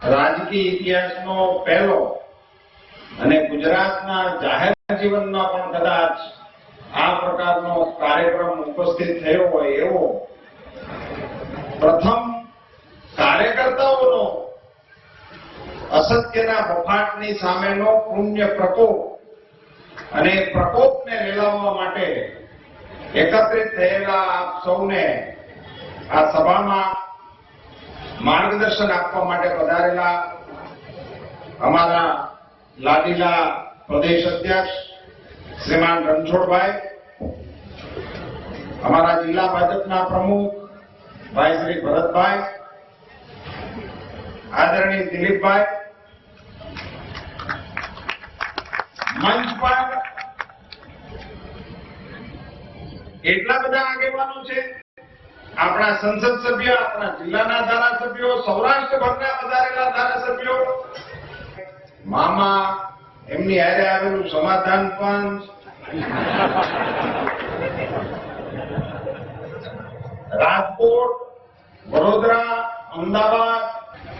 રાજકીય ઇતિહાસનો પહેલો અને ગુજરાતના જાહેર જીવનમાં પણ કદાચ આ પ્રકારનો કાર્યક્રમ ઉપસ્થિત થયો હોય એવો પ્રથમ કાર્યકર્તાઓનો અસત્યના બફાટની સામેનો પુણ્ય પ્રકોપ અને પ્રકોપને રેલાવવા માટે એકત્રિત થયેલા આપ સૌને આ સભામાં માર્ગદર્શન આપવા માટે પધારેલા અમારા લાડીલા પ્રદેશ અધ્યક્ષ શ્રીમાન રણછોડભાઈ, અમારા જિલ્લા ભાજપના પ્રમુખ ભાઈ શ્રી ભરતભાઈ, આદરણીય દિલીપભાઈ, મંચ પર એટલા બધા આગેવાનો છે, આપણા સંસદ સભ્ય, આપણા જિલ્લાના ધારાસભ્યો, સૌરાષ્ટ્રભરના પધારેલા ધારાસભ્યો, મામા, એમની હારે આવેલું સમાધાન પંચ, રાજકોટ, વડોદરા, અમદાવાદ,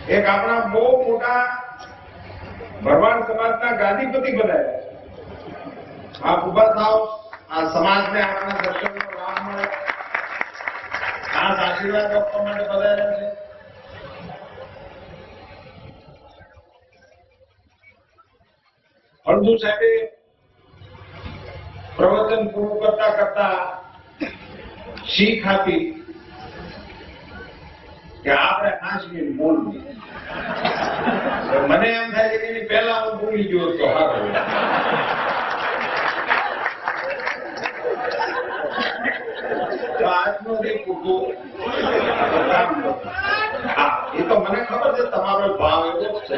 એક આપણા બહુ મોટા ભરવાડ સમાજના ગાદીપતિ બધાયા છે. આપ ઉભા થાવ, આ સમાજને આપણા દર્શનનો લાભ મળે, ખાસ આશીર્વાદ આપવા માટે પધાર્યા છે. ફળદુ સાહેબે પ્રવચન પૂરું કરતા કરતા શીખ આપી કે આપણે 5 મિનિટ બોલવું. મને એમ થાય કે એની પહેલા હું ભૂલી ગયો તો સારું. આજનો જે પૂરતો એ તો મને ખબર છે તમારો ભાવ એવો છે,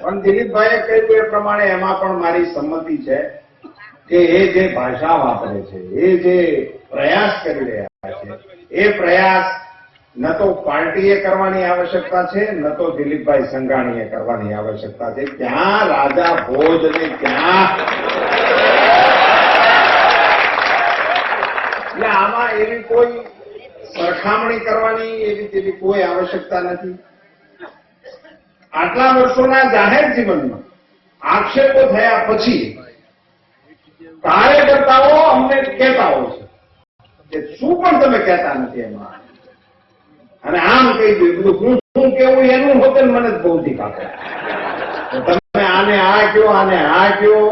પણ દિલીપભાઈએ કહ્યું એ પ્રમાણે એમાં પણ મારી સંમતિ છે કે એ જે ભાષા વાપરે છે, એ જે પ્રયાસ કરી રહ્યા છે, એ પ્રયાસ ન તો પાર્ટીએ કરવાની આવશ્યકતા છે, ન તો દિલીપભાઈ સંઘાણીએ કરવાની આવશ્યકતા છે. ત્યાં રાજા ભોજ અને ત્યાં એટલે આમાં એવી કોઈ સરખામણી કરવાની એવી કોઈ આવશ્યકતા નથી. આટલા વર્ષોના જાહેર જીવનમાં આક્ષેપો થયા પછી કાર્યકર્તાઓ અમને કહેતા હોય છે કે શું પણ તમે કહેતા નથી એમાં, અને આમ કહી દઉં બધું શું કેવું એનું હોતે મને જ બહુ દીક આપે. તમે આને આ કયો, આને આ કયો,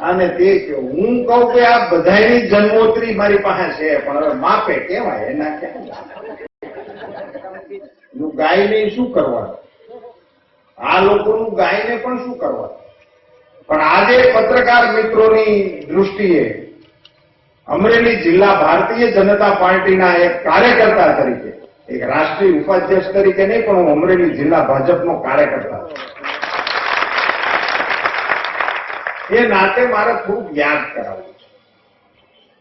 આને તે કયો. હું કહું કે આ બધાની જન્મોત્રી મારી પાસે છે, પણ હવે માપે કેવાય એના ક્યાં ગાયને શું કરવાનું, આ લોકોનું ગાયને પણ શું કરવાનું. પણ આજે પત્રકાર મિત્રોની દૃષ્ટિએ અમરેલી જિલ્લા ભારતીય જનતા પાર્ટીના એક કાર્યકર્તા તરીકે, એક રાષ્ટ્રીય ઉપાધ્યક્ષ તરીકે નહીં, પણ હું અમરેલી જિલ્લા ભાજપનો કાર્યકર્તા એ નાતે મારે થોડુંક યાદ કરાવવું છે.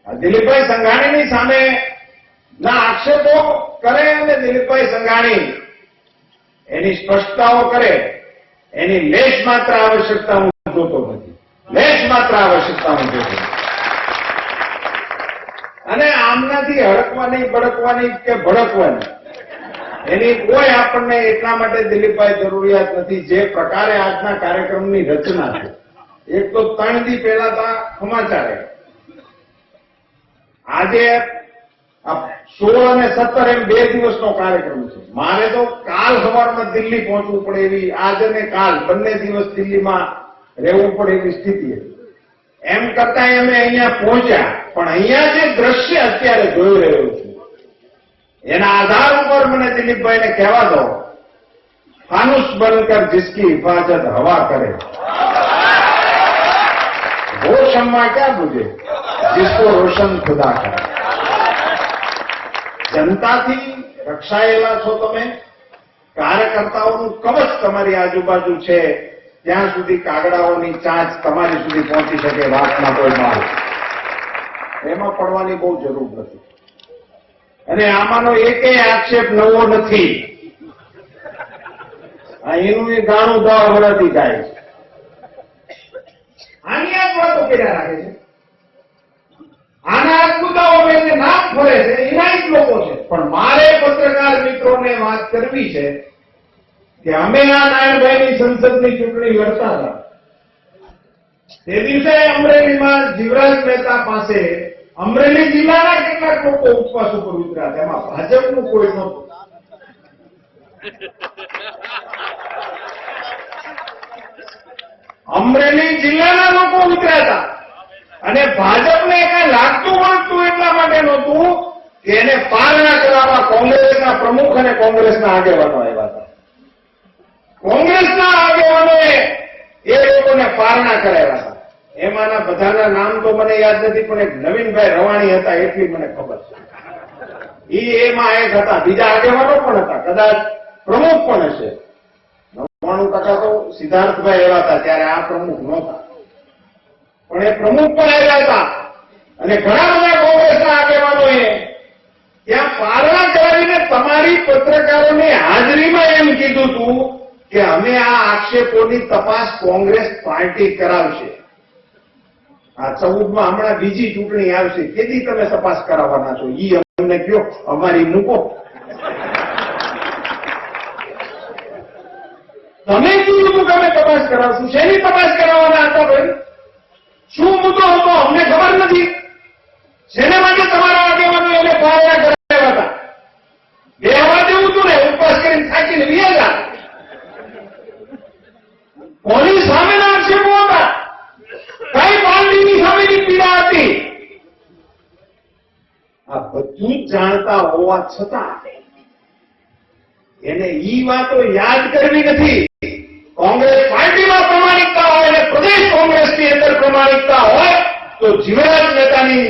દિલીપભાઈ સંઘાણીની સામે ના આક્ષેપો કરે અને દિલીપભાઈ સંઘાણી એની સ્પષ્ટતાઓ કરે, એની લેશ માત્ર આવશ્યકતા હું જોતો નથી, લેશ માત્ર આવશ્યકતા હું જોતો નથી. અને આમનાથી હડકવાની, બડકવાની કે ભડકવાની એની કોઈ આપણને એટલા માટે દિલીપભાઈ જરૂરિયાત નથી. જે પ્રકારે આજના કાર્યક્રમની રચના છે, એક તો 3 દી પહેલા હતા સમાચાર, આજે 16 અને 17 એમ 2 દિવસનો કાર્યક્રમ છે. મારે તો કાલ સવારમાં દિલ્હી પહોંચવું પડે એવી, આજ અને કાલ બંને દિવસ દિલ્હીમાં રહેવું પડે એવી સ્થિતિ હતી. એમ કરતા અમે અહીંયા પહોંચ્યા, પણ અહીંયા જે દ્રશ્ય અત્યારે જોઈ રહ્યો છું એના આધાર ઉપર મને દિલીપભાઈને કહેવા દો, ફાનુસ બનકર जिसकी हिफाजत हवा करे वो शम्मा क्या बुझे जिसको रोशन खुदा करे. જનતાથી રક્ષાયેલા છો તમે, કાર્યકર્તાઓનું કવચ તમારી આજુબાજુ છે, ત્યાં સુધી કાગડાઓની ચાંચ તમારી સુધી પહોંચી શકે વાતમાં કોઈ માલ એમાં પડવાની બહુ જરૂર નથી. અને આમાંનો એકેય આક્ષેપ નવો નથી. એનું એ ગાણું 10 વર્ષથી ગાય છે, આની આ વાતો કર્યા રાખે છે. આના મુદ્દાઓ જે નામ ફરે છે એના જ લોકો છે. પણ મારે પત્રકાર મિત્રોને વાત કરવી છે કે અમે આ નારાયણભાઈની સંસદની ચૂંટણી લડતા હતા તે દિવસે અમરેલીમાં જીવરાજ મહેતા પાસે અમરેલી જિલ્લાના કેટલાક લોકો ઉપવાસ ઉપર ઉતર્યા હતા. એમાં ભાજપનું કોઈ નહોતું. અમરેલી જિલ્લાના લોકો ઉતર્યા હતા અને ભાજપને કઈ લાગતું વળગતું એટલા માટે નહોતું કે એને પારણા કરાવવા કોંગ્રેસના પ્રમુખ અને કોંગ્રેસના આગેવાનો આવ્યા હતા. કોંગ્રેસના આગેવાનોએ એ લોકોને પારણા કરાવ્યા હતા. એમાંના બધાના નામ તો મને યાદ નથી, પણ એક નવીનભાઈ રવાણી હતા એટલી મને ખબર છે. એમાં એક હતા, બીજા આગેવાનો પણ હતા, કદાચ પ્રમુખ પણ હશે. 99% તો સિદ્ધાર્થભાઈ એવા હતા ત્યારે આ પ્રમુખ નહોતા, પણ એ પ્રમુખ પણ આવ્યા હતા. અને ઘણા બધા કોંગ્રેસના આગેવાનોએ ત્યાં પારણા કરાવીને તમારી પત્રકારોની હાજરીમાં એમ કીધું હતું કે અમે આ આક્ષેપોની તપાસ કોંગ્રેસ પાર્ટી કરાવશે. આ 14માં હમણાં બીજી ચૂંટણી આવશે, કેદી તમે તપાસ કરાવવાના છો ઈ અમને કયો, અમારી મૂકો. તમે કીધું કે અમે તપાસ કરાવશું, શેની તપાસ કરાવવાના હતા ભાઈ? શું મુદ્દો હતો અમને ખબર નથી. શેને માટે તમારા આગેવાનો એને પારણા કરાવ્યા હતા? બેહવા દેવું હતું ને, ઉપવાસ કરીને થાકીને વ્યા ગયા. કોની સામેના આક્ષેપો હતા? કઈ પાર્ટીની સામેની પીડા હતી? આ બધું જ જાણતા હોવા છતાં એને ઈ વાતો યાદ કરવી નથી. કોંગ્રેસ પાર્ટીમાં પ્રમાણિકતા હોય અને પ્રદેશ કોંગ્રેસની અંદર પ્રમાણિકતા હોય તો જીવરાજ મહેતાની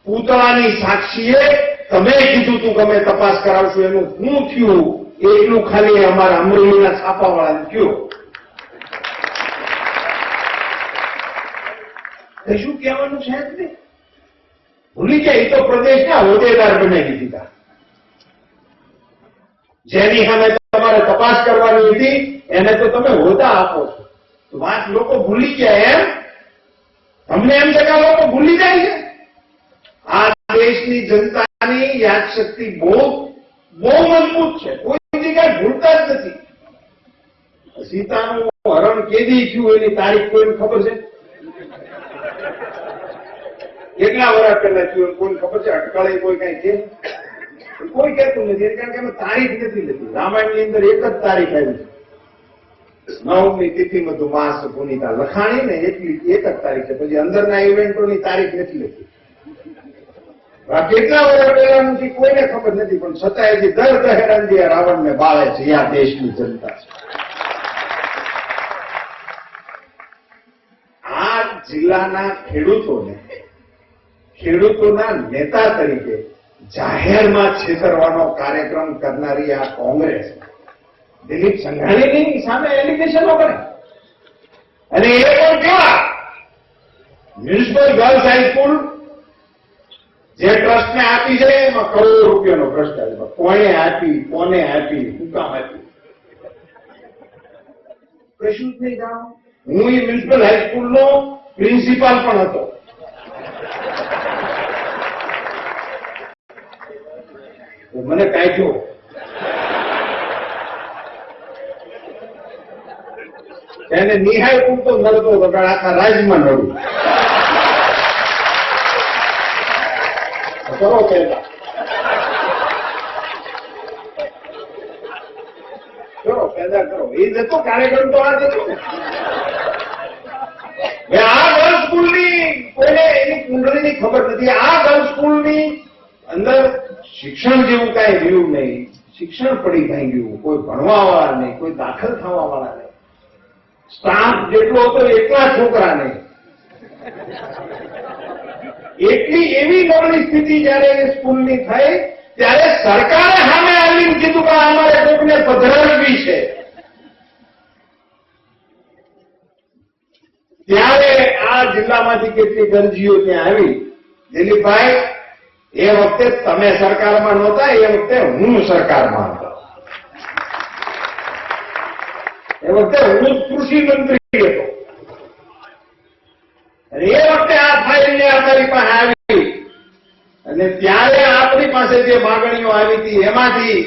પૂતળાની સાક્ષીએ તમે કીધું તું કે અમે તપાસ કરાવશું, એનું શું થયું એટલું ખાલી અમારા અમરેલીના છાપાવાળાને કયો. શું કહેવાનું છે? ભૂલી જાય. એ તો પ્રદેશના હોદ્દેદાર બનાવી દીધા. જેની સામે તમારે તપાસ કરવાની હતી એને તો તમે હોદ્દા આપો છો. વાત લોકો ભૂલી ગયા એમ? તમને એમ છે કે લોકો ભૂલી જાય છે? આ દેશની જનતાની યાદશક્તિ બહુ મજબૂત છે. કોઈ જગ્યાએ ભૂલતા જ નથી. સીતાનું હરણ કેદી થયું એની તારીખ કોઈને ખબર છે? કેટલા વર્ષ પહેલા થયું કોઈને ખબર છે? અટકળે કોઈ કઈ છે? કોઈ કહેતું નથી, કારણ કે અમે તારીખ નથી લખી. રામાયણની અંદર એક જ તારીખ આવી છે, 9મી તિથિ મધુ માસ પુનિતા લખાણી ને એટલી એક જ તારીખ છે. પછી અંદરના ઇવેન્ટોની તારીખ નથી લખી. કેટલા વર્ષ પહેલાનું કોઈને ખબર નથી, પણ છતાંય દર દહેરાનજી રાવણને બાળે છે. આ દેશની જનતા છે. આ જિલ્લાના ખેડૂતોના નેતા તરીકે જાહેરમાં છેતરવાનો કાર્યક્રમ કરનારી આ કોંગ્રેસ દિલીપ સંઘાણીની સામે એલિગેશનો કરે. અને એ પણ કેવા? મ્યુનિસિપલ ગર્લ્સ હાઈસ્કૂલ જે ટ્રસ્ટને આપી છે એમાં કરોડ રૂપિયાનો ભ્રષ્ટાચાર. કોને આપી, કોને આપી, શું કામ આપી, કશું જ નહીં જાણો. હું એ મ્યુનિસિપલ હાઈસ્કૂલનો પ્રિન્સિપાલ પણ હતો. મને કાઢ્યો. એને નિહાય પૂરતો નડતો હતો, આખા રાજ્યમાં નડું. કરો પેદા, કરો પેદા કરો. એ જતો કાર્યક્રમ તો આ જતો ને. આ ગર્લ્સ સ્કૂલની કોઈને એની કુંડળીની ખબર નથી. આ ગર્લ્સ સ્કૂલની અંદર શિક્ષણ જેવું કઈ રહ્યું નહીં. શિક્ષણ પડી ભાંગ્યું. કોઈ ભણવા વાળા નહીં, કોઈ દાખલ થવા વાળા નહીં. સ્ટાફ જેટલો હતો એટલા છોકરા નહીં. એટલી એવી નબળી સ્થિતિ જયારે સ્કૂલની થઈ ત્યારે સરકારે સામે આવીને કીધું કે અમારે કોઈને પધરાવવી છે. ત્યારે આ જિલ્લામાંથી કેટલી અરજીઓ ત્યાં આવી. દિલીપભાઈ, એ વખતે તમે સરકારમાં નહોતા, એ વખતે હું સરકારમાં હતો. એ વખતે હું કૃષિ મંત્રી હતો. અને એ વખતે આ ફાઇલને અમારી પાસે આવી અને ત્યારે આપણી પાસે જે માગણીઓ આવી હતી એમાંથી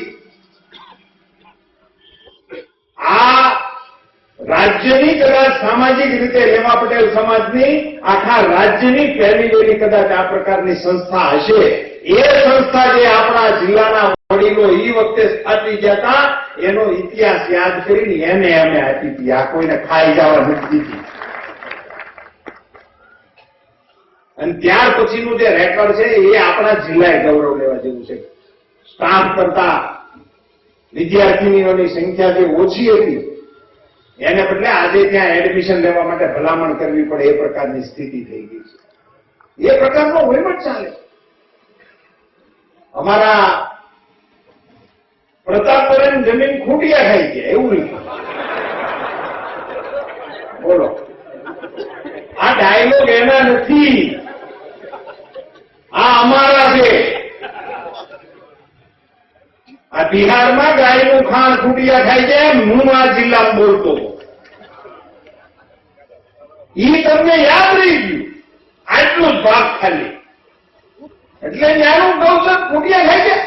આ રાજ્યની કદાચ સામાજિક રીતે લેવા પટેલ સમાજની આખા રાજ્યની પહેલી વહેલી કદાચ આ પ્રકારની સંસ્થા હશે. એ સંસ્થા જે આપણા જિલ્લાના વડીલો એ વખતે સ્થાપી ગયા હતા એનો ઇતિહાસ યાદ કરીને એને અમે આપી હતી. આ કોઈને ખાઈ જવા નથી દીધી. અને ત્યાર પછીનું જે રેકોર્ડ છે એ આપણા જિલ્લાએ ગૌરવ લેવા જેવું છે. સ્ટાફ કરતા વિદ્યાર્થીનીઓની સંખ્યા જે ઓછી હતી એને બદલે આજે ત્યાં એડમિશન લેવા માટે ભલામણ કરવી પડે એ પ્રકારની સ્થિતિ થઈ ગઈ છે. એ પ્રકારનો વહીવટ ચાલે. અમારા પ્રતાપબેન જમીન ખૂટિયા ખાઈ ગયા એવું નહીં. બોલો, આ ડાયલોગ એના નથી, આ અમારા છે. આ બિહારમાં ગાયનું ખાણ ખૂટિયા ખાઈ જાય હું આ જિલ્લામાં બોલતો ઈ તમને યાદ રહી ગયું. આટલું જ ભાગ ખાલી એટલે ત્યાંનું ગૌચર ખૂટિયા ખાઈ જાય.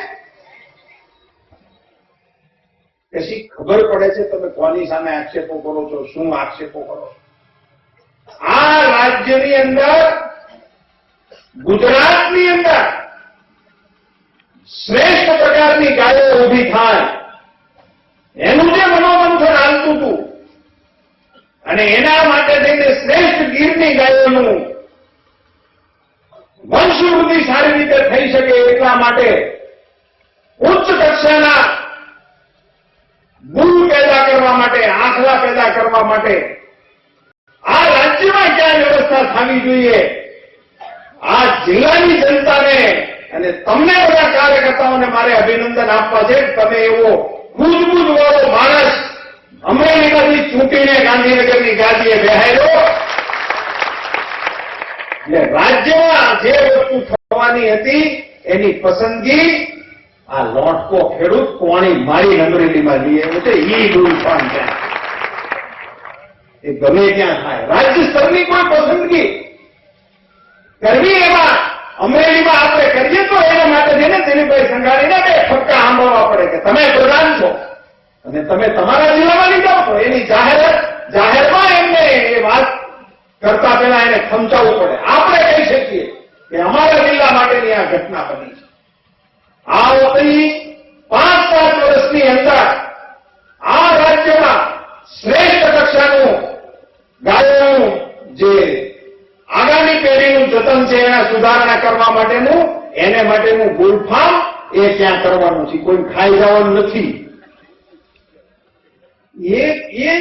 પછી ખબર પડે છે તમે કોની સામે આક્ષેપો કરો છો, શું આક્ષેપો કરો છો. આ રાજ્યની અંદર ગુજરાતની અંદર શ્રેષ્ઠ પ્રકારની ગાયો ઉભી થાય એનું જે મનોમંથન હાલતું હતું અને એના માટે થઈને શ્રેષ્ઠ ગીરની ગાયોનું વંશવૃદ્ધિ સારી રીતે થઈ શકે એટલા માટે ઉચ્ચ કક્ષાના ગુણ પેદા કરવા માટે, આખલા પેદા કરવા માટે આ રાજ્યમાં ક્યાં વ્યવસ્થા થવી જોઈએ. આ જિલ્લાની જનતાને અને તમને બધા કાર્યકર્તાઓને મારે અભિનંદન આપવા છે. તમે એવો સૂઝબૂઝ વાળો માણસ અમરેલીમાંથી ચૂંટીને ગાંધીનગરની ગાદીએ બેહાડ્યો. એટલે રાજ્યમાં જે વસ્તુ થવાની હતી એની પસંદગી આ લોટકો ખેડૂત કોણી મારી અમરેલીમાં લઈ આવ્યો છે. ઈ દૂર પણ ત્યાં એ ગમે ત્યાં થાય. રાજ્ય સ્તરની કોઈ પસંદગી કરવી એમાં અમરેલીમાં આપણે કરીએ તો એના માટે છે દિલીપભાઈ સંઘાણીને બે ફટકા સાંભળવા પડે કે તમે પ્રધાન છો અને તમે તમારા જિલ્લામાં લીધા છો. એની જાહેરમાં એમને એ વાત કરતા પહેલા એને સમજાવવું પડે. આપણે કહી શકીએ કે અમારા જિલ્લા માટેની આ ઘટના બની છે. આવતી 5-7 વર્ષની અંદર આ રાજ્યમાં શ્રેષ્ઠ કક્ષાનું ગાયોનું જે આગામી પેઢીનું જતન છે એના સુધારણા કરવા માટેનું એને માટેનું ગુલફાર્મ એ ત્યાં કરવાનું છે. કોઈ ખાઈ જવાનું નથી. એ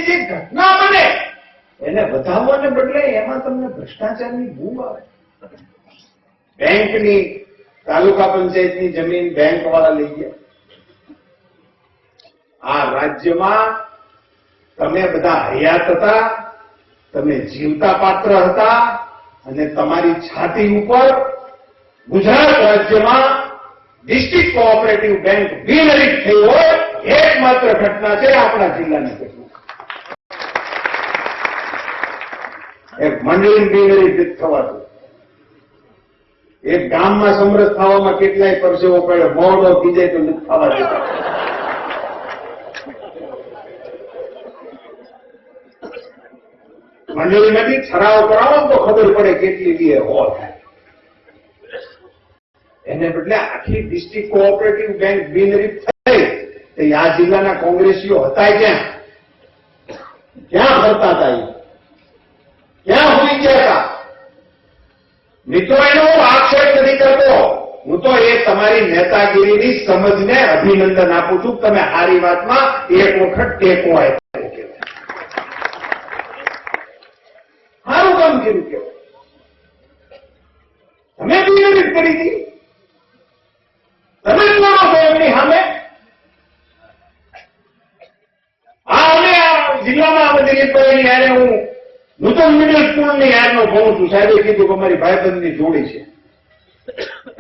જે ઘટના બને એને વધાવવાને બદલે એમાં તમને ભ્રષ્ટાચારની બૂમ આવે. બેંકની, તાલુકા પંચાયતની જમીન બેંક વાળા લઈ ગયા. આ રાજ્યમાં તમે બધા હયાત હતા, તમે જીવતા પાત્ર હતા અને તમારી છાતી ઉપર ગુજરાત રાજ્યમાં ડિસ્ટ્રિક્ટ કોઓપરેટિવ બેંક બિનહરીફ થઈ હોય એકમાત્ર ઘટના છે આપણા જિલ્લાની ઘટના. એક મંડળી બિનહરીફ થવાતું, એક ગામમાં સમરસ થવામાં કેટલાય પરસેવો પડ્યો, મોડો કીધે તો નથી થવા દેતા. મંડળીમાંથી ઠરાવ કરાવો તો ખબર પડે કેટલી વીએ હો થાય. એને બદલે આખી ડિસ્ટ્રિક્ટ કોઓપરેટિવ બેંક બિનહરીફ થઈ તો આ જિલ્લાના કોંગ્રેસીઓ હતા ક્યાં ફરતા હતા, ક્યાં હોઈ ગયા હતા. મિત્રો એનો હું આક્ષેપ નથી કરતો, હું તો એ તમારી નેતાગીરીની સમજને અભિનંદન આપું છું. તમે સારી વાતમાં એક વખત ટેકો આપ્યો, સારું કામ કર્યું. કેવું તમે બિનહરીફ કરી હતી, તમે કોણ છો એમની સામે? અમે આ જિલ્લામાં અમે દિલીપભાઈની યારે હું તો મિડલ સ્કૂલની યાદનો ભણું છું. સાહેબે કીધું કે મારી ભાઈબંધની જોડી છે.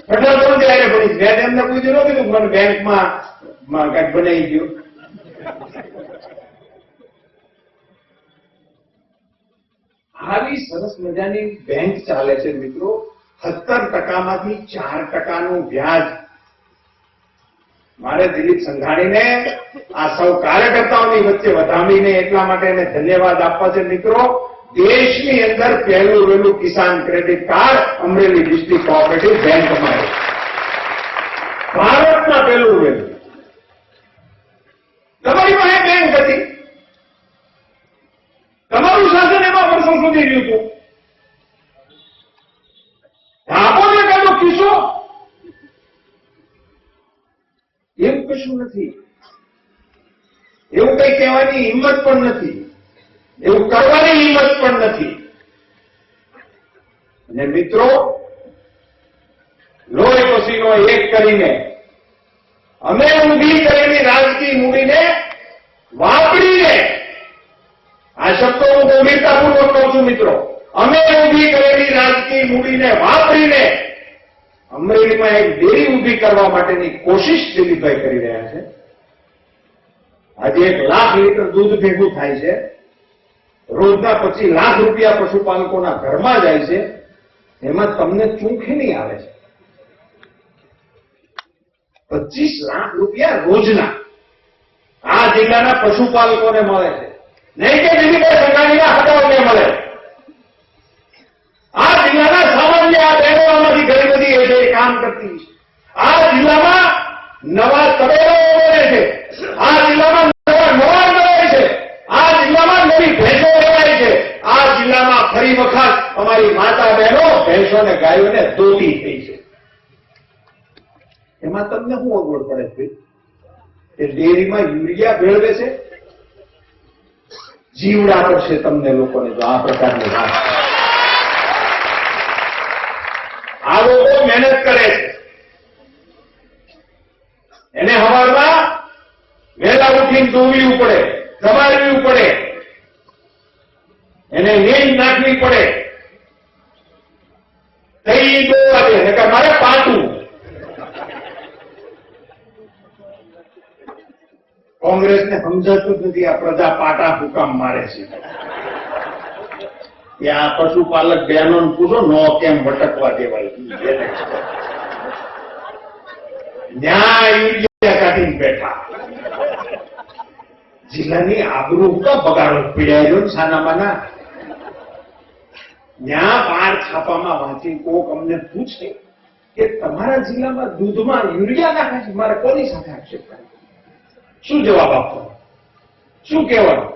પટેલ પણ ત્યારે ભણી મેં એમને કોઈ ન કીધું મને બેંકમાં કંઈક બનાવી ગયો. આવી સરસ મજાની બેંક ચાલે છે મિત્રો. 17%માંથી 4%નું વ્યાજ મારે દિલીપ સંઘાણીને આ સૌ કાર્યકર્તાઓની વચ્ચે વધાવીને એટલા માટે એને ધન્યવાદ આપવા છે. મિત્રો, દેશની અંદર પહેલું વહેલું Kisan credit card Amreli district cooperative બેંકમાં છે. ભારતમાં પહેલું વહેલું. તમારી પાસે બેંક હતી, તમારું શાસન એમાં વર્ષો સુધી રહ્યું હતું. આપોને કયો કિસ્સો એવું કશું નથી. એવું કઈ કહેવાની હિંમત પણ નથી, એવું કરવાની હિંમત પણ નથી. અને મિત્રો, લોહી પસીનો એક કરીને અમે ઊભી કરેલી રાજકીય મૂડીને વાપરીને, આ શબ્દો હું ગંભીરતાપૂર્વક કહું છું મિત્રો, અમે ઊભી કરેલી રાજકીય મૂડીને વાપરીને અમરેલીમાં એક ડેરી ઊભી કરવા માટેની કોશિશ દિલીપભાઈ કરી રહ્યા છે. આજે 1 લાખ લીટર દૂધ ભેગું થાય છે. રોજના 25 લાખ રૂપિયા પશુપાલકોના ઘરમાં જાય છે. એમાં તમને ચૂંખની આવે છે. 25 લાખ રૂપિયા રોજના આ જિલ્લાના પશુપાલકોને મળે છે. નહીં કે દિલીપભાઈ સંઘાણીના હટાવને મળે. આ જિલ્લાના સામાન્ય આ બહેનોમાંથી ઘણી બધી એ કામ કરતી છે. આ જિલ્લામાં નવા તબેલો બને છે. આ જિલ્લામાં નવા નવા બને છે. આ જિલ્લામાં નવી ભેંસો લેવાય છે. આ જિલ્લામાં ફરી વખત અમારી માતા બહેનો ભેંસોને ગાયોને દોતી થઈ છે. એમાં તમને શું અગવડ પડે છે? એ ડેરીમાં યુરિયા ભેળવે છે, જીવડા પડશે તમને લોકોને જો આ પ્રકારની વાત. આ લોકો મહેનત કરે છે. એને સવારમાં વહેલા ઉઠીને દોડવું પડે, દબાડવું પડે, એને નીંદ નાખવી પડે. કઈ દોવા દે કે મારે પાટું. કોંગ્રેસને સમજાતું જ નથી આ પ્રજા પાટા હુકામ મારે છે. કે આ પશુપાલક બહેનોને પૂછો નો કેમ ભટકવા દેવાય. ન્યાય યુરિયા કાઢીને બેઠા. જિલ્લાની આબરૂ કા બગાડો પીડાયેલો સાનામાના. ન્યા 12 છાપામાં વાંચી કોક અમને પૂછે કે તમારા જિલ્લામાં દૂધમાં યુરિયા નાખે છે, મારે કોની સાથે આક્ષેપ કરે? શું જવાબ આપવાનો? શું કહેવાનું?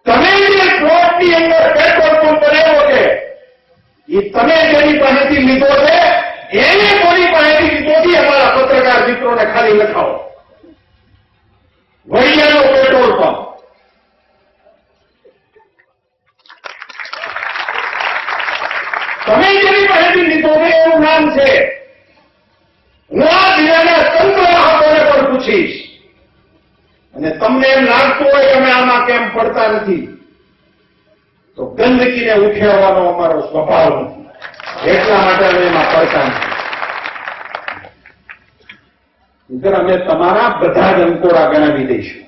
તમે જે પ્લોટની અંદર પેટ્રોલ પંપ બનાવ્યો છે એ તમે જેની પાસેથી લીધો છે એને કોની પાસેથી લીધો છે? અમારા પત્રકાર મિત્રોને ખાલી લખાવો. વડિયાનો પેટ્રોલ પંપ. તમે જેની પાસેથી લીધો છે એનું નામ છે. હું આ જિલ્લાના તંત્રવાહકોને પણ પૂછીશ. અને તમને એમ લાગતું હોય કે અમે આમાં કેમ પડતા નથી, તો ગંદકીને ઉઠાવવાનો અમારો સ્વભાવ નથી. એટલા માટે અમે એમાં પડતા નથી. અમે તમારા બધા જ અંકોડા ગણાવી દઈશું.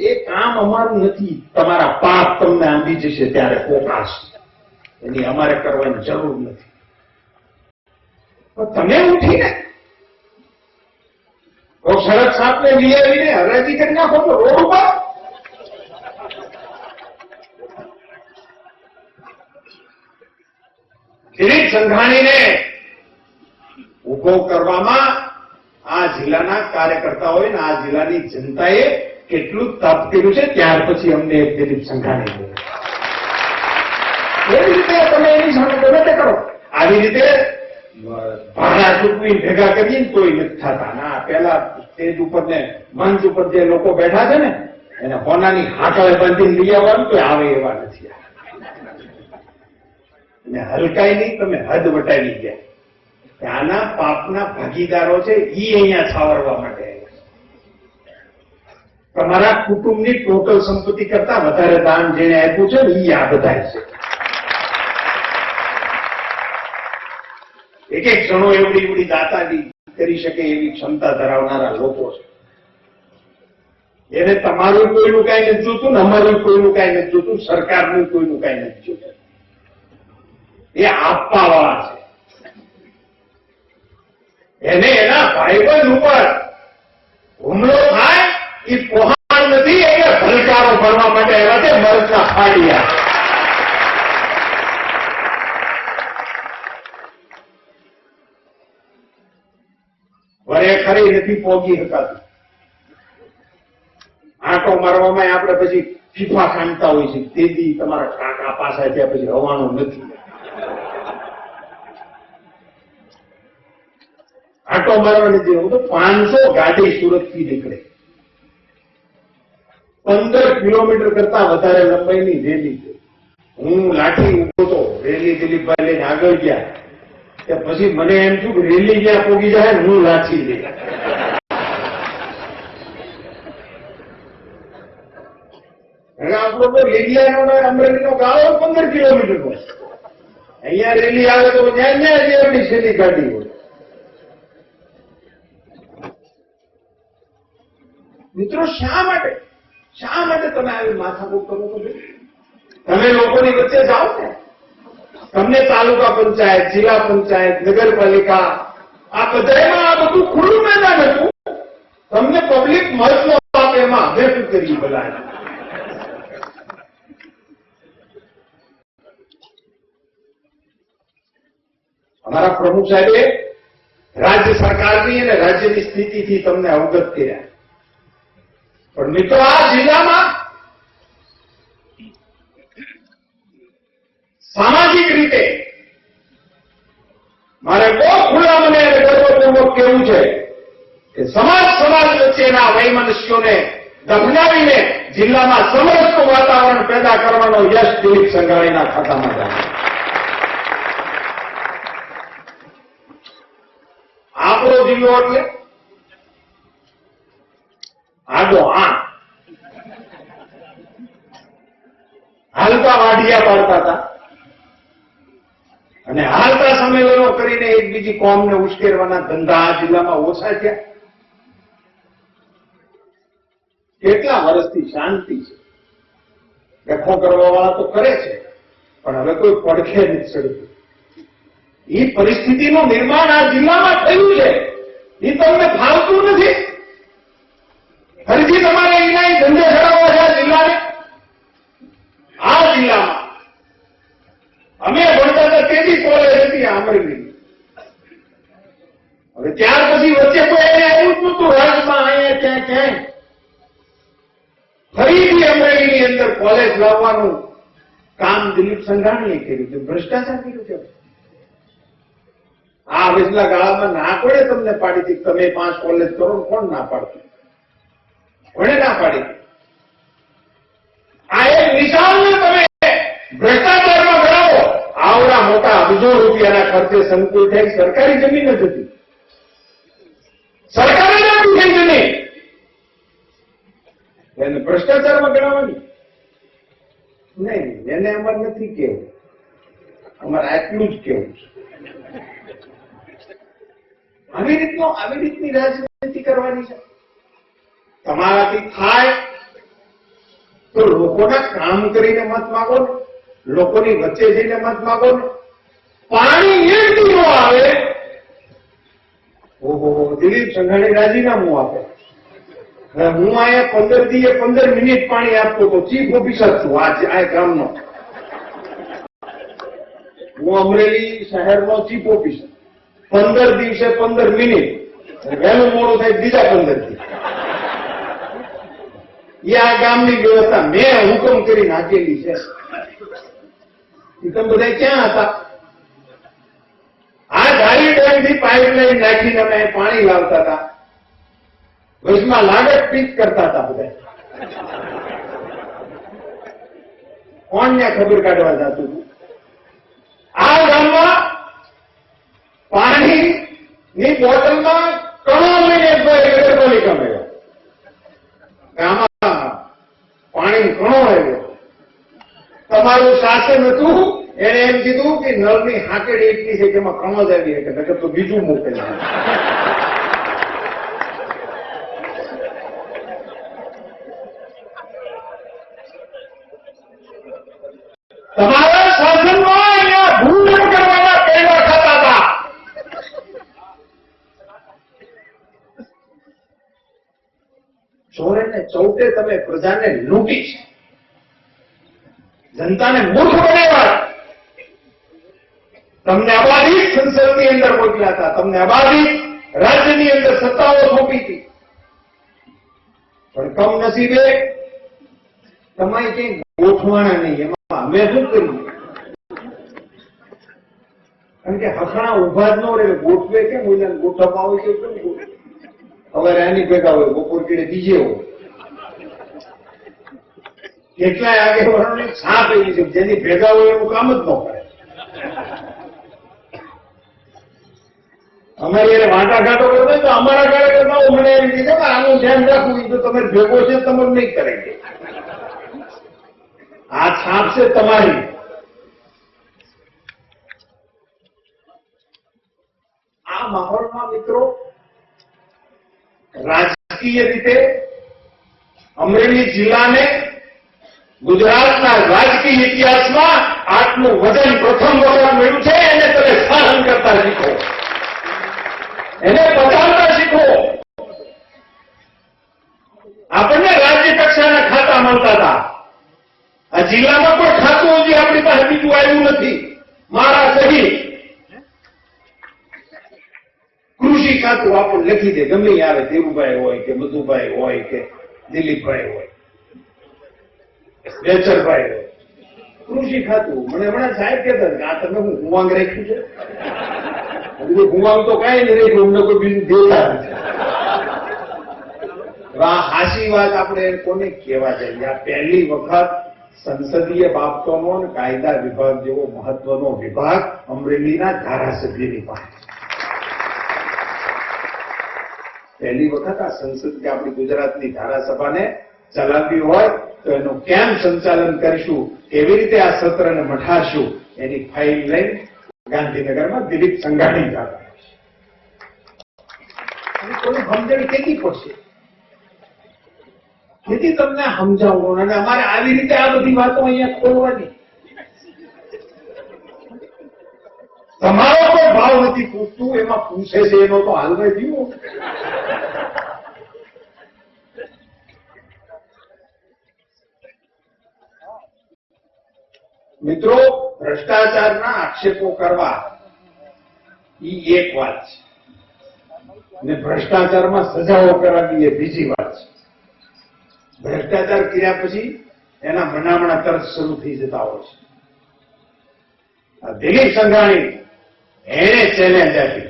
એ કામ અમારું નથી. તમારા પાપ તમને આંબી જશે ત્યારે પોકાશ, એની અમારે કરવાની જરૂર નથી. પણ તમે ઉઠીને શરદ સાપને લઈ આવીને હરાજી કરી નાખો તો રોડ ઉપર. દિલીપ સંઘાણીને ઉભો કરવામાં આ જિલ્લાના કાર્યકર્તાઓએ અને આ જિલ્લાની જનતાએ કેટલું તપ કર્યું છે. ત્યાર પછી અમને દિલીપ સંઘાણી એવી રીતે તમે એની સામે ગમે તે કરો. આવી રીતે ભાડા ચૂકવી ભેગા કરીએ તોય નથી થતા. ના, પેલા સ્ટેજ ઉપર ને મંચ ઉપર જે લોકો બેઠા છે ને એને હોનાની હાકળે બાંધીને લઈ આવવાનું તો આવે એવા નથી. અને હલકાઈ નહીં, તમે હદ વટાવી ગયા. આના પાપના ભાગીદારો છે ઈ અહીંયા છાવરવા માટે. તમારા કુટુંબની ટોટલ સંપત્તિ કરતા વધારે દાન જેને આપ્યું છે ને ઈ આ બધા છે. એક એક જણો એવડી દાતાગીરી કરી શકે એવી ક્ષમતા ધરાવનારા લોકો છે. એને તમારું કોઈનું કાંઈ નથી જોતું ને અમારું કોઈનું કાંઈ નથી જોતું, સરકારનું કોઈનું કાંઈ નથી જોતું. એ આપવા વાળા છે. એને એના ભાઈબંધ ઉપર હુમલો થાય એ પહોંચ નથી, એટલે ભલકારો ભરવા માટે એવા છે મરચા ફાડ્યા. વરે ખરી નથી પોગી શકાતું. આંટો મારવામાં આપણે પછી ફીફા ખાંડતા હોય છે, તેથી તમારા કાકા પાસે ત્યાં પછી હવાનું નથી. આંટો મારવાની જરૂર તો 500 ગાડી સુરત થી નીકળે, 15 કિલોમીટર કરતા વધારે લંબાઈની રેલી છે. હું લાઠી ઉભો તો રેલી દિલીપભાઈ લઈને આગળ ગયા, પછી મને એમ થયું કે રેલી જ્યાં પોગી જાય ને હું લાઠી લઈ. આપણો તો લીલિયાનો અમરેલીનો ગાળો 15 કિલોમીટર હોય, અહીંયા રેલી આવે તો જ્યાં જ્યાં આપણી છેલ્લી ગાડી હોય. મિત્રો શા માટે તમે આવી માથાકૂટ કરો છો? તમે લોકોની વચ્ચે જાઓ ને, તમને તાલુકા પંચાયત, જિલ્લા પંચાયત, નગરપાલિકા આ બધામાં આ બધું ખુલ્લું મેદાન હતું. તમને પબ્લિક મહત્વ આપે એમાં હવે શું કરી બોલાય? અમારા પ્રમુખ સાહેબે રાજ્ય સરકારની અને રાજ્યની સ્થિતિથી તમને અવગત કર્યા. પણ મિત્રો આ જિલ્લામાં સામાજિક રીતે મારે બહુ ખુલ્લા મને ગર્વપૂર્વક કહેવું છે કે સમાજ વચ્ચેના વૈમનસ્યોને દફનાવીને જિલ્લામાં સમરસનું વાતાવરણ પેદા કરવાનો યશ દિલીપ સંઘાણીના ખાતામાં જાય. આપણો જિલ્લો એટલે આડો હાલતા વાઢિયા પાડતા હતા અને હાલતા સંમેલનો કરીને એક બીજી કોમને ઉશ્કેરવાના ધંધા આ જિલ્લામાં ઓછા થયા. કેટલા વર્ષથી શાંતિ છે. ડખો કરવા વાળા તો કરે છે, પણ હવે કોઈ પડખે નથી ચડતું. એ પરિસ્થિતિનું નિર્માણ આ જિલ્લામાં થયું છે. એ તમને ફાવતું નથી. ફરીથી તમારે એના ધંધે ચડાવવા છે આ જિલ્લાને. આ જિલ્લામાં અમે ભણતા હતા તેની કોલેજ હતી અમરેલી. હવે ત્યાર પછી વચ્ચે કોઈ એને આવ્યું જ નતું રાજમાં, અહીંયા ક્યાં ક્યાંય. ફરીથી અમરેલીની અંદર કોલેજ લાવવાનું કામ દિલીપ સંઘાણીએ કર્યું છે, ભ્રષ્ટાચાર કર્યું છે. આ વિસલા ગાળામાં ના કોણે તમને પાડી હતી તમે 5 કોલેજ કરો? કોણ ના પાડતું? કોણે ના પાડી? આ એક નિશાનને તમે ભ્રષ્ટાચારમાં ગણાવો. આવડા મોટા અબજો રૂપિયાના ખર્ચે સંકુલ થાય, સરકારી જમીન જ હતી, સરકારે નાખી છે જમીન, એને ભ્રષ્ટાચારમાં ગણાવવાની નહીં. એને અમારે નથી કેવું, અમારે આટલું જ કેવું છે. આવી રીતની રાજનીતિ કરવાની છે. તમારાથી થાય તો લોકોના કામ કરીને મત માગો ને, લોકોની વચ્ચે જઈને મત માગો ને. પાણી એક દી નો આવે, ઓહો દિલીપ સંઘાણી રાજીનામું આપે. હું અહીંયા 15 દીએ 15 મિનિટ પાણી આપતો તો ચીફ ઓફિસર છું આ ગામનો. હું અમરેલી શહેરનો ચીફ ઓફિસર. 15 દિવસે 15 મિનિટ, વહેલું મોડું થાય બીજા 15 દી. એ આ ગામની વ્યવસ્થા મેં હુકમ કરી નાખેલી છે. તમે બધા ક્યાં હતા? આ ધારી ડેમથી પાઇપલાઇન નાખીને અમે પાણી લાવતા હતા. વચમાં લાગત પીક કરતા હતા બધા. કોણ ને ખબર કાઢવા જતું હતું? આ ગામમાં પાણી ની બોટલમાં કણો લઈને નગરપાલિકા મળ્યો. ગામમાં પાણી કણો આવ્યો. તમારું શાસન હતું, એને એમ કીધું કે નળની હાકેડી એટલી છે કે એમાં કણો જ આવી શકે, નકર તો બીજું મોકલે. તમારા શાસનમાં અહીંયા ભૂલ કરવાના પેલા થતા હતા. ચોરે ને ચૌટે તમે પ્રજાને લૂંટી છે, જનતાને મૂર્ખ બનાવ્યા. તમને અબાધિત સંસદની અંદર મોકલ્યા હતા, તમને અબાધિત રાજ્યની અંદર સત્તાઓ સોંપી હતી, પણ કમનસીબે તમારી કઈ ગોઠવાના નહીં. એમાં અમે શું કર્યું? કારણ કે હખણા ઉભા જ ન રહે, ગોઠવે કેમ હોય, ગોઠવવા હોય છે કેમ ગોઠવે? હવે એની ભેગા હોય, બપોર કીડે બીજે હોય. કેટલાય આગેવાનોની છાપ એવી છે, જેની ભેગા હોય એવું કામ જ ન કરે. અમારી એને વાટાઘાટો કરતો તો અમારા કાર્યકર્તાઓ મને એમ કીધું કે આનું ધ્યાન રાખવું, તો તમે ભેગો છે તમે નહીં કરે. આ છાપ છે તમારી. આ માહોલમાં મિત્રો રાજકીય રીતે અમરેલી જિલ્લાને ગુજરાતના રાજકીય ઇતિહાસમાં આટલું વજન પ્રથમ વખત મળ્યું છે. એને તમે સહન કરતા શીખો, એને બચાવતા શીખો. આપણને રાજ્ય કક્ષાના ખાતા મળતા હતા. આ જિલ્લામાં કોઈ ખાતું હજી આપણી પાસે બીજું આવ્યું નથી. મારા સહિત કૃષિ ખાતું આપણને લખી દે, ગમે આવે, દેવુભાઈ હોય કે મધુભાઈ હોય કે દિલીપભાઈ હોય, વેચરભાઈ હોય, કૃષિ ખાતું. મને હમણાં સાહેબ કહેતા કે આ તમે હું ગુવાંગ રાખ્યું છે. ગુવાંગ તો કઈ નહીં રાખ્યું, અમને કોઈ બીજું દેતા નથી. આ હાસી વાત આપણે કોને કહેવા જઈએ? આ પહેલી વખત સંસદીય બાબતોનો અને કાયદા વિભાગ જેવો મહત્વનો વિભાગ અમરેલીના ધારાસભ્યની પાસે. પહેલી વખત આ સંસદ કે આપણી ગુજરાતની ધારાસભાને ચલાવવી હોય તો એનું કેમ સંચાલન કરીશું, કેવી રીતે આ સત્રને મઠાશું, એની ફાઇલ લઈ ગાંધીનગરમાં દિલીપ સંઘાણી જતા. કોઈ સમજણ કેવી પડશે? તેથી તમને સમજાવવું, અને અમારે આવી રીતે આ બધી વાતો અહીંયા ખોલવાની. તમારો કોઈ ભાવ નથી પૂછતું, એમાં પૂછે છે એનો તો હાલમાં જીવો. મિત્રો, ભ્રષ્ટાચારના આક્ષેપો કરવા એ એક વાત છે, અને ભ્રષ્ટાચારમાં સજાઓ કરાવી એ બીજી વાત છે. ભ્રષ્ટાચાર કર્યા પછી એના મનામણા તરત શરૂ થઈ જતા હોય છે. દિલીપ સંઘાણી એને ચેલેન્જ આપી,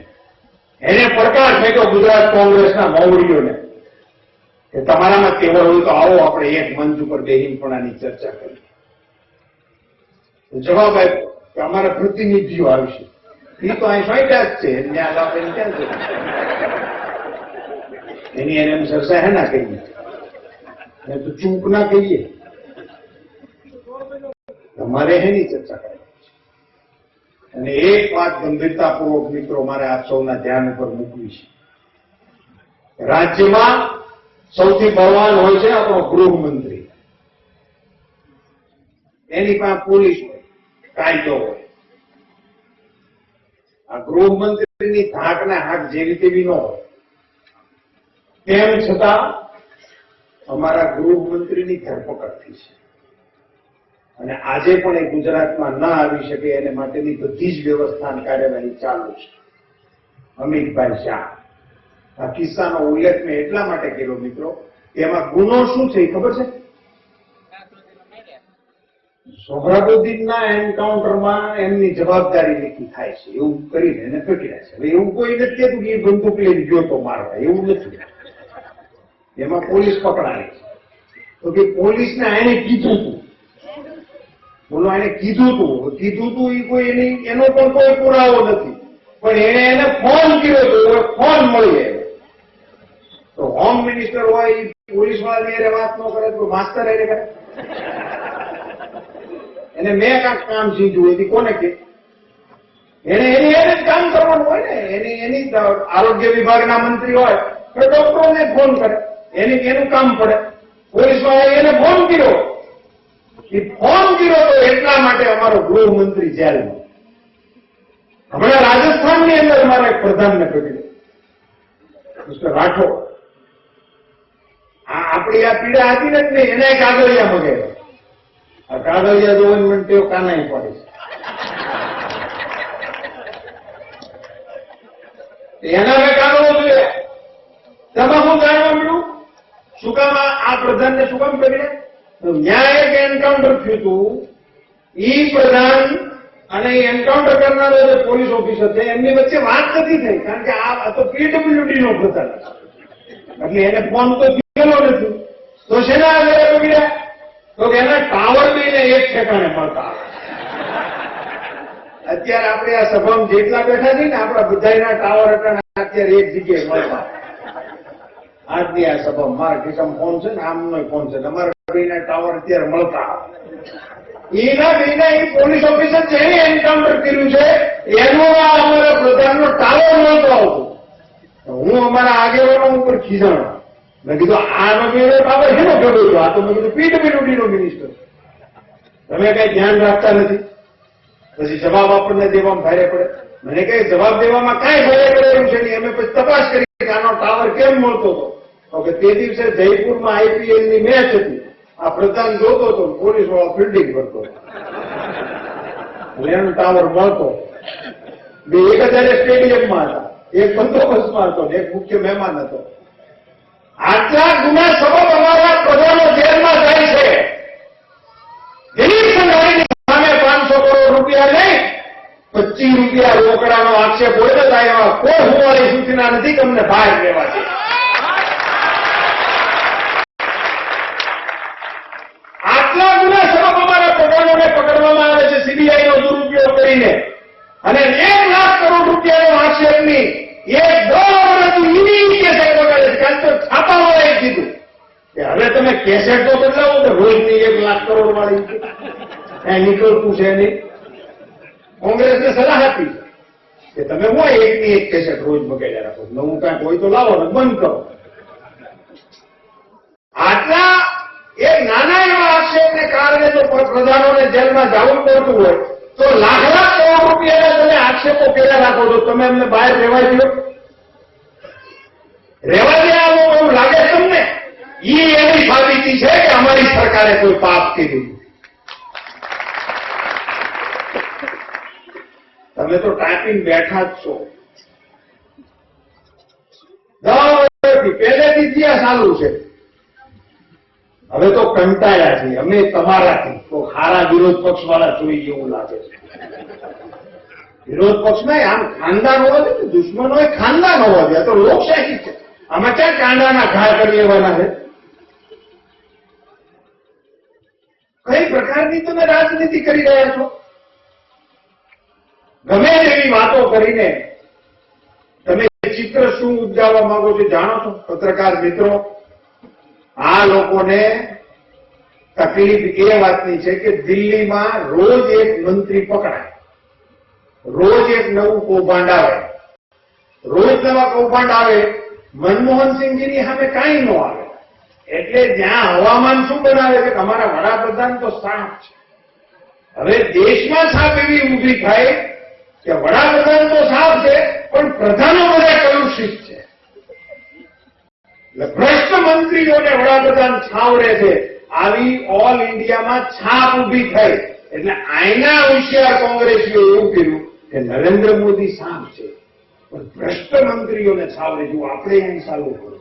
એને પડકાર ફેંક્યો ગુજરાત કોંગ્રેસના મોવડીઓને કે તમારામાં તેવડ હોય તો આવો આપણે એક મંચ ઉપર બેહીનપણાની ચર્ચા કરીએ. જવાબ આપ્યો કે અમારા પ્રતિનિધિઓ આવશે. એ તો અહીં ફાયદા જ છે, ત્યાં આપણે ક્યાં છે એની એને એમ ચર્ચા હે ના કહીએ, તો ચૂપ ના કહીએ. તમારે એની ચર્ચા કરવી. અને એક વાત ગંભીરતાપૂર્વક મિત્રો મારે આપ સૌના ધ્યાન ઉપર મૂકવી છે. રાજ્યમાં સૌથી બળવાન હોય છે આપણો ગૃહમંત્રી. એની પાસે પોલીસ હોય, કાયદો હોય. આ ગૃહમંત્રીની ધાકને હાક જેવી તેવી ન હોય. તેમ છતાં અમારા ગૃહમંત્રીની ધરપકડ થઈ છે, અને આજે પણ એ ગુજરાતમાં ન આવી શકે એને માટેની બધી જ વ્યવસ્થા અને કાર્યવાહી ચાલુ છે. અમિતભાઈ શાહ, આ કિસ્સાનો ઉલ્લેખ મેં એટલા માટે કર્યો મિત્રો, કે એમાં ગુનો શું છે ખબર છે? સોહરાબુદ્દીનના એન્કાઉન્ટરમાં એમની જવાબદારી નક્કી થાય છે એવું કરીને એને પકડ્યા છે. હવે એવું કોઈ નથી કહેતું કે એ બંદૂક લઈને ગયો તો મારવા, એવું નથી. એમાં પોલીસ પકડાય છે તો કે પોલીસને એને કીધું હતું, બોલો એને કીધું હતું એ કોઈ એનો પણ કોઈ પુરાવો નથી, પણ એને ફોન કર્યો હતો, ફોન મળી આવ્યો. તો હોમ મિનિસ્ટર હોય એ પોલીસ વાળાની એને વાત ન કરે તો માસ્તર એને કરે? એને મેં કાંઈક કામ સીધું હોય કોને કે એને જ કામ કરવાનું હોય ને. એની આરોગ્ય વિભાગના મંત્રી હોય તો ડોક્ટરોને ફોન કરે, એનું કામ પડે. પોલીસ વાળાએ એને ફોન કર્યો એ ફોન કર્યો તો એટલા માટે અમારો ગૃહમંત્રી જેલમાં. હમણાં રાજસ્થાનની અંદર મારા એક પ્રધાનને પકડ્યો, મિસ્ટર રાઠોડ. આપણી આ પીડા હતી ને એને કાગળિયા મગાવ્યા. આ કાગળિયા જોવાની મને તેઓ કાનાઈ પડે છે. એના મેં કાગળો જોઈએ. તેમાં હું જાણવા મળ્યું શું કામ આ પ્રધાનને શું કામ પકડ્યા? ત્યાં એક એન્કાઉન્ટર થયું હતું. ઈ પ્રધાન અને એન્કાઉન્ટર કરનારો જે પોલીસ ઓફિસર છે એમની વચ્ચે વાત નથી થઈ, કારણ કે આ તો પીડબ્લ્યુડી નો પ્રધાન એટલે એને ફોન તો થયેલો નથી. તો શેના આગળ પકડ્યા? તો એના ટાવર બેને એક ઠેકાણે મળતા. અત્યારે આપણે આ સભામાં જેટલા બેઠા છીએ ને આપણા બધાના ટાવર અત્યારે એક જગ્યાએ મળતા. આજની આ સભામાં મારા ખિસ્સામાં ફોન છે ને આમનો ફોન છે, અમારા બેના ટાવર અત્યારે મળતા. એના બેના એ પોલીસ ઓફિસર જેને એન્કાઉન્ટર કર્યું છે એનો અમારા પ્રધાનનો ટાવર મળતો આવતો. હું અમારા આગેવાનો ઉપર ખીજાણો. મેં કીધું આનો મેળો બાબત શેનો કર્યો છો? આ તો મેં કીધું પીડબ્લ્યુડી નો મિનિસ્ટર. તમે કઈ ધ્યાન રાખતા નથી, પછી જવાબ આપણને દેવામાં ભારે પડે. મને કઈ જવાબ દેવામાં કઈ ભારે પડે એવું છે નહીં. અમે પછી તપાસ કરી કે આનો ટાવર કેમ મળતો હતો. કે તે દિવસે જયપુરમાં આઈપીએલ ની મેચ હતી, આ પ્રધાન જોતો હતો, પોલીસ વાળો ફિલ્ડિંગ કરતો એટલે એનો ટાવર મળતો. બે એક હજાર સ્ટેડિયમમાં હતા, એક બંદોબસ્તમાં હતો, એક મુખ્ય મહેમાન હતો. આટલા ગુના સબબ અમારા પ્રધાનો જેલમાં જાય છે. દિલીપ સંઘાણીની સામે 500 કરોડ રૂપિયા લઈ 25 રૂપિયા રોકડાનો આક્ષેપ હોય તો થાય એવા કોઈ હુંવાળી સૂચના નથી કે અમને બહાર લેવા છે. આટલા ગુના સબબ અમારા પ્રધાનોને પકડવામાં આવે છે સીબીઆઈ નો દુરુપયોગ કરીને, અને 1 લાખ કરોડ રૂપિયાનો આક્ષેપની એક છાપાવાળાએ કીધું કે હવે તમે કેસેટ તો બદલાવો કે રોજની 1 લાખ કરોડ વાળી કઈ નીકળતું છે નહીં. કોંગ્રેસને સલાહ આપી કે તમે હું એકની એક કેસેટ રોજ મગાડ્યા રાખો, નવું કાંઈક હોય તો લાવો ને બંધ કરો. આટલા એક નાના એવા આક્ષેપને કારણે જો પ્રધાનોને જેલમાં જવું પડતું હોય તો લાખ લાખ કરોડ રૂપિયાના તમે આક્ષેપો કર્યા રાખો છો. તમે એમને બહાર રહેવા દો, રહેવા દે આવો એવું લાગે તમને? એ એવી સાબિતી છે કે અમારી સરકારે કોઈ પાપ કર્યું. તમે તો ટાઈપિંગ બેઠા જ છો. 10 વર્ષથી પહેલેથી જ આ ચાલુ છે. હવે તો કંટાળ્યા છીએ અમે તમારાથી. તો ખારા વિરોધ પક્ષ વાળા જોઈ એવું લાગે છે. વિરોધ પક્ષમાં આમ ખાનદાન હોવા જોઈએ, દુશ્મનો એ ખાનદાન હોવા જોઈએ. તો લોકશાહી છે, આમાં ક્યાં કાંડાના ઘા કરી લેવાના છે? કઈ પ્રકારની તમે રાજનીતિ કરી રહ્યા છો? ગમે તેવી વાતો કરીને તમે ચિત્ર શું ઉપજાવવા માંગો છો જાણો છો? પત્રકાર મિત્રો, આ લોકોને તકલીફ એ વાતની છે કે દિલ્હીમાં રોજ એક મંત્રી પકડાય, રોજ એક નવું કૌભાંડ આવે, રોજ નવા કૌભાંડ આવે. મનમોહનસિંહજીની સામે કાંઈ ન આવે. એટલે જ્યાં હવામાન શું બનાવે છે કે અમારા વડાપ્રધાન તો સાપ છે. હવે દેશમાં સાપ એવી ઊભી થાય કે વડાપ્રધાન તો સાપ છે પણ પ્રધાનો બધા કલુષિત છે. એટલે ભ્રષ્ટ મંત્રીઓને વડાપ્રધાન છાવરે છે. આવી ઓલ ઇન્ડિયામાં છાપ ઊભી થઈ. એટલે આઈના હોશિયાર કોંગ્રેસીઓ એવું કર્યું કે નરેન્દ્ર મોદી સાપ છે પણ ભ્રષ્ટ મંત્રીઓને છાવરે જુઓ આપણે અહીં ચાલુ કર્યું.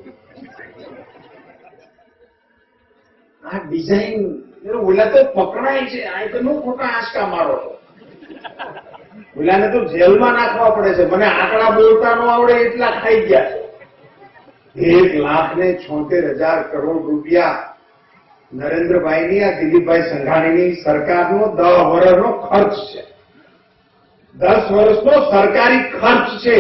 આ ડિઝાઇન ઓલા તો પકડાય છે, આ તો નો ખોટા આંચકા મારો છો. ઓલાને તો જેલમાં નાખવા પડે છે. મને આંકડા બોલતા ન આવડે એટલા ખાઈ ગયા છે. 1,76,000 કરોડ રૂપિયા નરેન્દ્રભાઈની આ દિલીપભાઈ સંઘાણીની સરકારનો 10 વર્ષનો ખર્ચ છે. 10 વર્ષનો સરકારી ખર્ચ છે.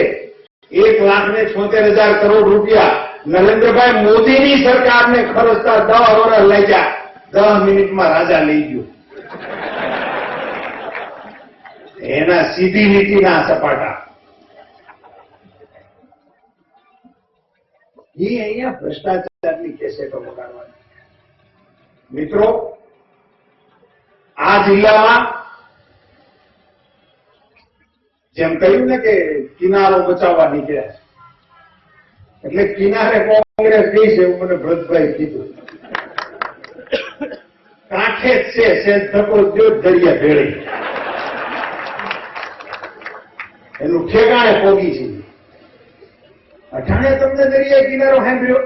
1,76,000 કરોડ રૂપિયા નરેન્દ્રભાઈ મોદીની સરકારને ખર્ચતા 10 વર્ષ લઈ જાય. 10 મિનિટમાં રાજા લઈ ગયો. એના સીધી નીતિના સપાટા. એ અહીંયા ભ્રષ્ટાચારની કેસેટો વગાડવાની. મિત્રો, આ જિલ્લામાં જેમ કહ્યું ને કે કિનારો બચાવવા નીકળ્યા એટલે કિનારે કોંગ્રેસ ગઈ છે એવું મને ભરતભાઈ કીધું. કાંઠે જ છે સેજ ધક્કો જો દરિયા ભેળી એનું ઠેકાણે પોગી છે. અઠાણે તમને દરિયા કિનારો સાંભળ્યો?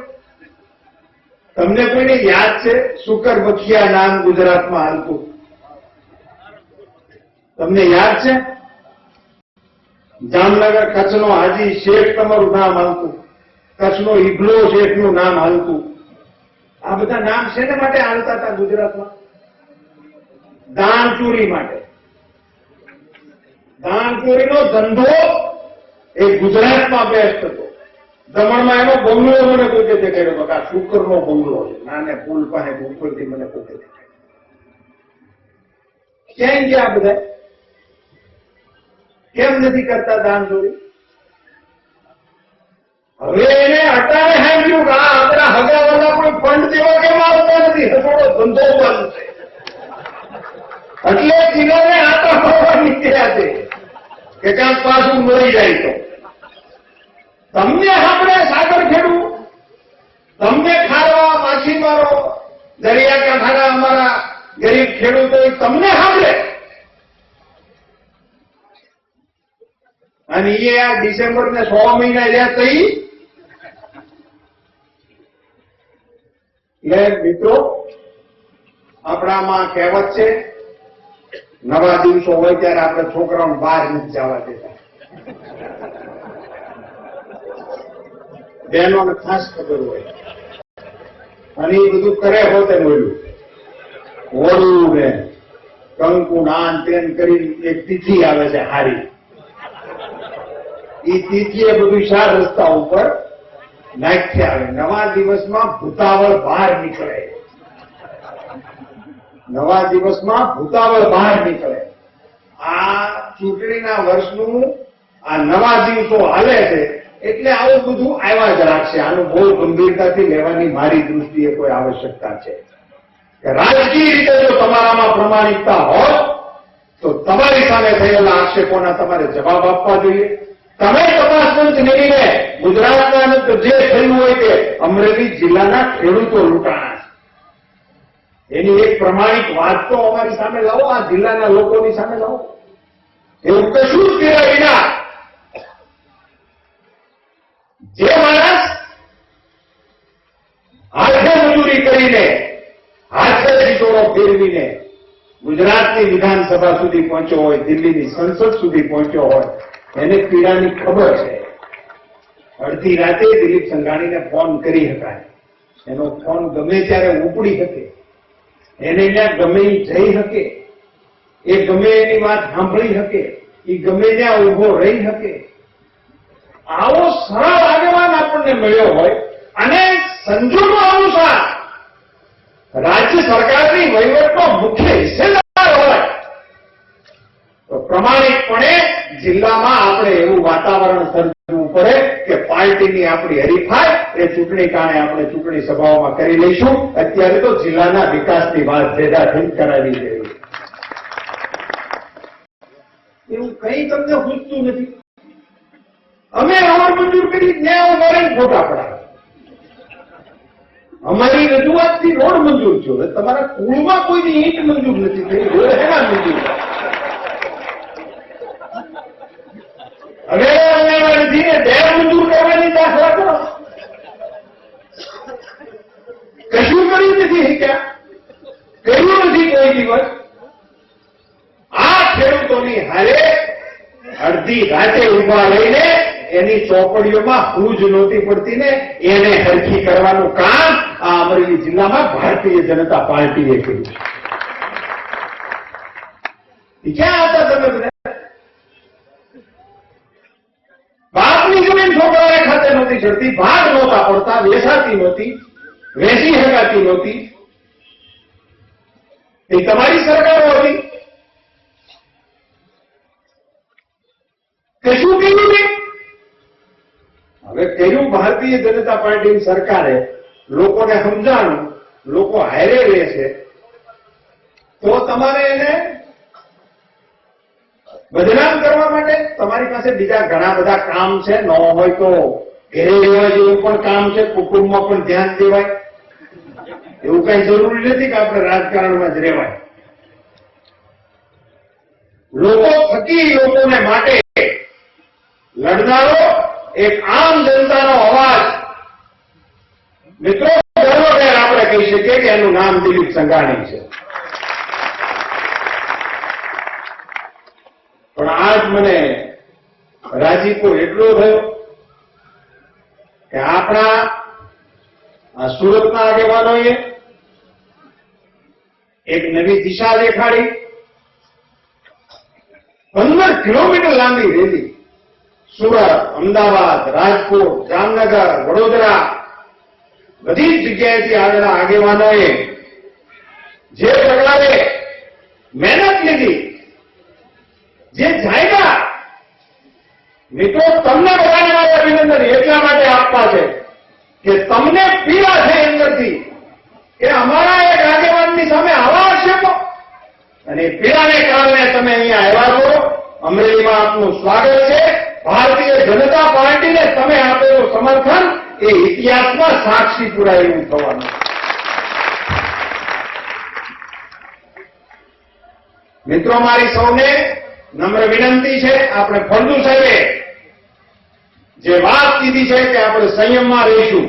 તમને કોઈને યાદ છે શુકર બખિયા નામ ગુજરાતમાં હાલતું? તમને યાદ છે? જામનગર કચ્છનો હાજી શેખ તમારું નામ હાલતું, કચ્છનો ઈગલો શેખનું નામ હાલતું. આ બધા નામ શેને માટે હાલતા હતા ગુજરાતમાં? દાણચોરી માટે. દાણચોરીનો ધંધો એ ગુજરાતમાં બેસ્ટ હતો. દમણમાં એનો બંગલો મને પોતે દેખાડ્યો કે આ શુકરનો બંગલો છે, નાને પુલ પાસે ઉપરથી મને પોતે દેખાડ્યો. ક્યાંય ગયા બધા? કેમ નથી કરતા દાણચોરી? હવે એને અટાણે સાંભળ્યું કે આ આપણા હગાવાલા કોઈ ફંડ દેવા કેમ આવતા નથી, થોડો ધંધો બંધ છે એટલે કિનારે આટા ફરવા નીકળ્યા છે કે ક્યાંક પાછું મળી જાય તો. તમને આપણે સાગર ખેડૂ, તમને ખારવા માછીમારો, દરિયાકાંઠાના અમારા ગરીબ ખેડૂતો તમને સાંભળે અને એ આ ડિસેમ્બર ને 6 મહિના રહ્યા થઈ. એટલે મિત્રો આપણામાં કહેવત છે નવા દિવસો હોય ત્યારે આપણે છોકરાઓને બહાર નથી જવા દેતા. બહેનોને ખાસ ખબર હોય અને એ બધું કરે હોતે બોલ્યું હોળું ને કંકુ નાન તેન કરી એક તિથિ આવે છે હારી. એ તિથિએ બધું ચાર રસ્તા ઉપર નાખ્યા આવે. નવા દિવસમાં ભૂતાવળ બહાર નીકળે. નવા દિવસમાં ભૂતાવળ બહાર નીકળે. આ ચૂંટણીના વર્ષનું આ નવા દિવસો હાલે છે એટલે આવું બધું આવ્યા જ રાખશે. આનું બહુ ગંભીરતાથી લેવાની મારી દૃષ્ટિએ કોઈ આવશ્યકતા છે કે રાજકીય રીતે જો તમારામાં પ્રમાણિકતા હોય તો તમારી સામે થયેલા આક્ષેપોના તમારે જવાબ આપવા જોઈએ. તમે તપાસ પંચ નીકળીને ગુજરાતના જે થયું હોય કે અમરેલી જિલ્લાના ખેડૂતો લૂંટાણા છે એની એક પ્રમાણિક વાત તો અમારી સામે લાવો, આ જિલ્લાના લોકોની સામે લાવો. એવું કશું જ કર્યા વિના જે માણસ હાથે મજૂરી કરીને હાથે રિટોળો ફેરવીને ગુજરાતની વિધાનસભા સુધી પહોંચ્યો હોય, દિલ્હીની સંસદ સુધી પહોંચ્યો હોય એને પીડાની ખબર છે. અડધી રાતે દિલીપ સંઘાણીને ફોન કરી શકાય, એનો ફોન ગમે ત્યારે ઉપડી શકે, એને ત્યાં ગમે એ જઈ શકે, એ ગમે એની વાત સાંભળી શકે, એ ગમે ત્યાં ઉભો રહી શકે. આવો સરળ આગેવાન આપણને મળ્યો હોય અને સંજોગો અનુસાર રાજ્ય સરકારની વહીવટનો મુખ્ય હિસ્સેદાર હોય તો પ્રમાણિકપણે જિલ્લામાં આપણે એવું વાતાવરણ સર્જવું પડે કે પાર્ટીની આપણી હરીફાઈ એ ચૂંટણી કારણે આપણે ચૂંટણી સભાઓમાં કરી લઈશું. અત્યારે તો જિલ્લાના વિકાસની વાત ભેગા થઈને કરાવી દેવી. એવું કંઈ તમને પૂછતું નથી. અમે રોડ મંજૂર કરી ત્યાં અમારે ખોટા પડાવે. અમારી રજૂઆતથી રોડ મંજૂર થયો, તમારા કુળમાં કોઈની ઈંટ મંજૂર નથી થઈ, રોડ હેના મંજૂર. હવે અંગણવાડીને ડેર મંજૂર કરવાની દાખલા કરો. કશું કર્યું નથી શીખ્યા, કર્યું નથી કોઈ દિવસ. આ ખેડૂતોની હારે અડધી રાતે ઉભા રહીને એની ચોપડીઓમાં હૂજ નહોતી પડતી ને એને હરખી કરવાનું કામ આ અમરેલી જિલ્લામાં ભારતીય જનતા પાર્ટીએ કર્યું. ક્યાં હતા તમે બધા? બાપની જમીન છોકરાને ખાતે નહોતી ચડતી, ભાગ નહોતા પડતા, વેચાતી નહોતી, વેચી શકાતી નહોતી. એ તમારી સરકારો હતી. કશું કર્યું નહીં. હવે કર્યું ભારતીય જનતા પાર્ટીની સરકારે, લોકોને સમજાણું, લોકો હારે રહે છે તો તમારે એને બદનામ કરવા માટે તમારી પાસે બીજા ઘણા બધા કામ છે. ન હોય તો ઘેરે રહેવા જેવું પણ કામ છે, કુટુંબમાં પણ ધ્યાન દેવાય. એવું કઈ જરૂરી નથી કે આપણે રાજકારણમાં જ રહેવાય. લોકો થકી લોકોને માટે લડનારો એક આમ જનતાનો અવાજ. મિત્રો, ગર્વભેર આપણે કહી શકીએ કે એનું નામ દિલીપ સંઘાણી છે. પણ આજ મને રાજીપો એટલો થયો કે આપણા આ સુરતના આગેવાનોએ એક નવી દિશા દેખાડી. 15 કિલોમીટર લાંબી રેલી સુરત, અમદાવાદ, રાજકોટ, જામનગર, વડોદરા બધી જ જગ્યાએથી આવેલા આગેવાનોએ જે પ્રકારે મહેનત લીધી, જે જાયગા, મિત્રો તમને બધાને મારે અભિનંદન એટલા માટે આપવા છે કે તમને પીડા છે અંદરથી કે અમારા એક આગેવાનની સામે આવા આક્ષેપો, અને પીડાને કારણે તમે અહીંયા આવ્યા છો. અમરેલીમાં આપનું સ્વાગત છે. ભારતીય જનતા પાર્ટીને તમે આપેલું સમર્થન એ ઇતિહાસમાં સાક્ષી પુરાયેલું થવાનું. મિત્રો, મારી સૌને નમ્ર વિનંતી છે, આપણે ફળદુ સાહેબે જે વાત કીધી છે કે આપણે સંયમમાં રહીશું,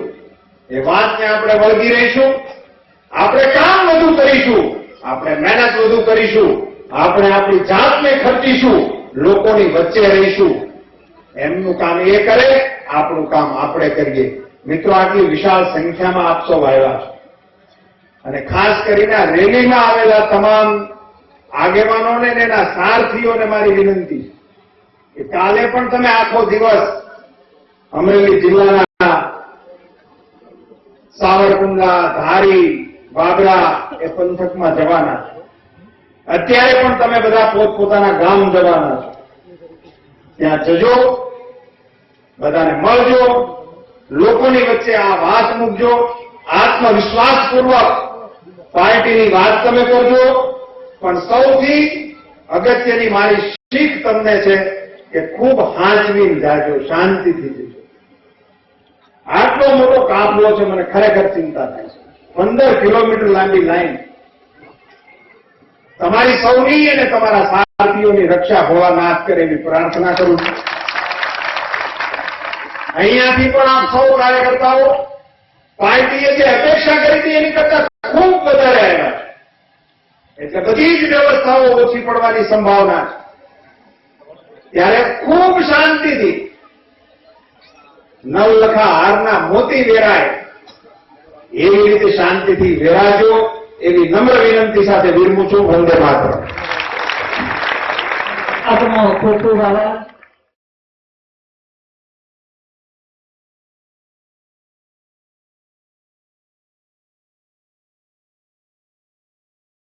એ વાતને આપણે વળગી રહીશું. આપણે કામ વધુ કરીશું, આપણે મહેનત વધુ કરીશું, આપણે આપણી જાતને ખર્ચીશું, લોકોની વચ્ચે રહીશું. એમનું કામ એ કરે, આપણું કામ આપણે કરીએ. મિત્રો, આટલી વિશાળ સંખ્યામાં આપ સૌ આવ્યા છો, અને ખાસ કરીને આ રેલીમાં આવેલા તમામ આગેવાનોને અને એના સારથીઓને મારી વિનંતી છે કે કાલે પણ તમે આખો દિવસ અમરેલી જિલ્લાના સાવરકુંડલા, ધારી, બાબરા એ પંથકમાં જવાના છો. અત્યારે પણ તમે બધા પોતપોતાના ગામ જવાના છો. ત્યાં જજો, બધાને મળજો, લોકોની વચ્ચે આ વાત મૂકજો, આત્મવિશ્વાસપૂર્વક પાર્ટીની વાત તમે કરજો. પણ સૌથી અગત્યની મારી શીખ તમને છે કે ખૂબ હાંચવીને જાજો, શાંતિથી જજો. આટલો મોટો કાફલો છે, મને ખરેખર ચિંતા થાય છે. 15 કિલોમીટર લાંબી લાઈન. તમારી સૌની અને તમારા સાથીઓની રક્ષા ભોળાનાથ કરે એવી પ્રાર્થના કરું છું. અહીંયાથી પણ આપ સૌ કાર્યકર્તાઓ પાર્ટીએ જે અપેક્ષા કરી હતી એની કરતા ખૂબ વધારે આવ્યા છે. એટલે બધી જ વ્યવસ્થાઓ ઓછી પડવાની સંભાવના છે. ત્યારે ખૂબ શાંતિથી નવલખા હારના મોતી વેરાય એવી રીતે શાંતિથી વેરાજો એવી નમ્ર વિનંતી સાથે વિરમું છું. વંદે માતરમ. આપનો ખૂબ ખૂબ આભાર.